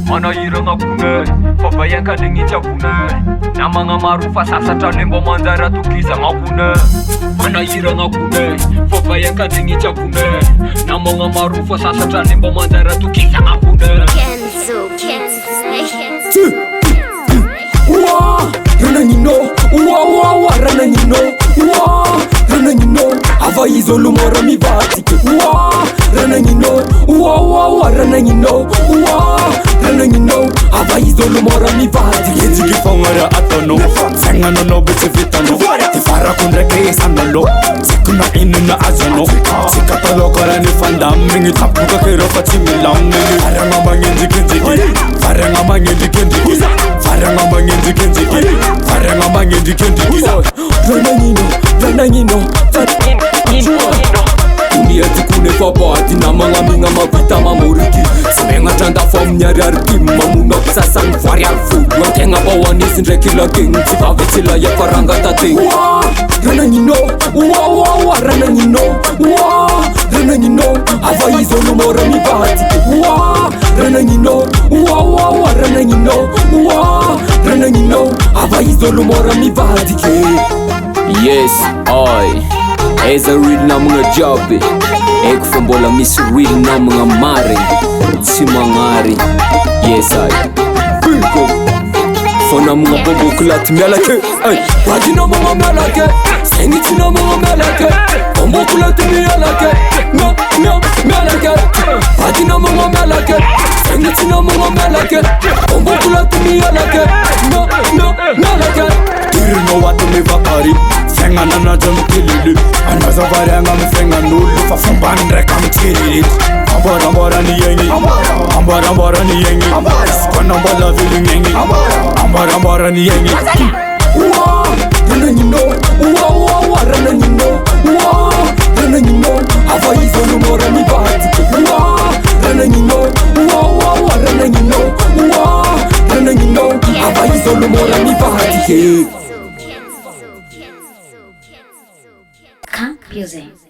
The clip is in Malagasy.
Mana irana kune Fabayanka ningitya kune Namanga marufa sasatra nembo manjara tukiza ngakune Mana irana kune Fabayanka ningitya kune Namanga marufa sasatra nembo manjara tukiza ngakune Uwa, rananyino, uwa, rananyino, uwa, rananyino, ava izolo mora mivatike. Uwa, rananyino, uwa, rananyino, uwa, rananyino, ava izolo mora mivatike. Yenzigi fongara atono, sengano no bitse vitano. Tifara kundre kesanalo, sikuna inuna azono. Sikatalo kora ni fandam, mingi tapuka kero fatimilam. Mingi faranga mangenzi kenzi, faranga mangenzi kenzi. Faranga mangenzi kenzi, faranga mangenzi kenzi. Rananyino, rananyino, Uniati kune fabati na manga minga mavita mamuriki Semenga tanda fam nyari arkim mamuna kusasa mfari alfu Wankenga bawanisi ndrekila king Sivavitila ya faranga tate Uwa, rananyino, uwa, rananyino Uwa, rananyino, ava izolo mora mibati Uwa, rananyino, uwa, rananyino Uwa, rananyino, ava izolo mora mibati Yes, I Eza real na mga job Ekufambola miss real na mga mare Simangari Yes, I Biko Fona mga bobo kulat melake Badi na mga melake Sengiti na mga melake Bombo kulat melake Melake Badi na mga melake Sengiti na mga melake Bombo kulat melake Melake Irino watu mivakari, sengana na jamu kilili. Anaza varanga mfenga nulu, fafambandre kamtirili. Ambara ni yengi, ambara ni yengi. Skwana mbala vili yengi, ambara ni yengi. Uwa, rananyino, uwa, rananyino Uwa, rananyino, ava izolo mora mibati Uwa, rananyino, uwa, rananyino Uwa, rananyino, ava izolo mora mibati Camp Music.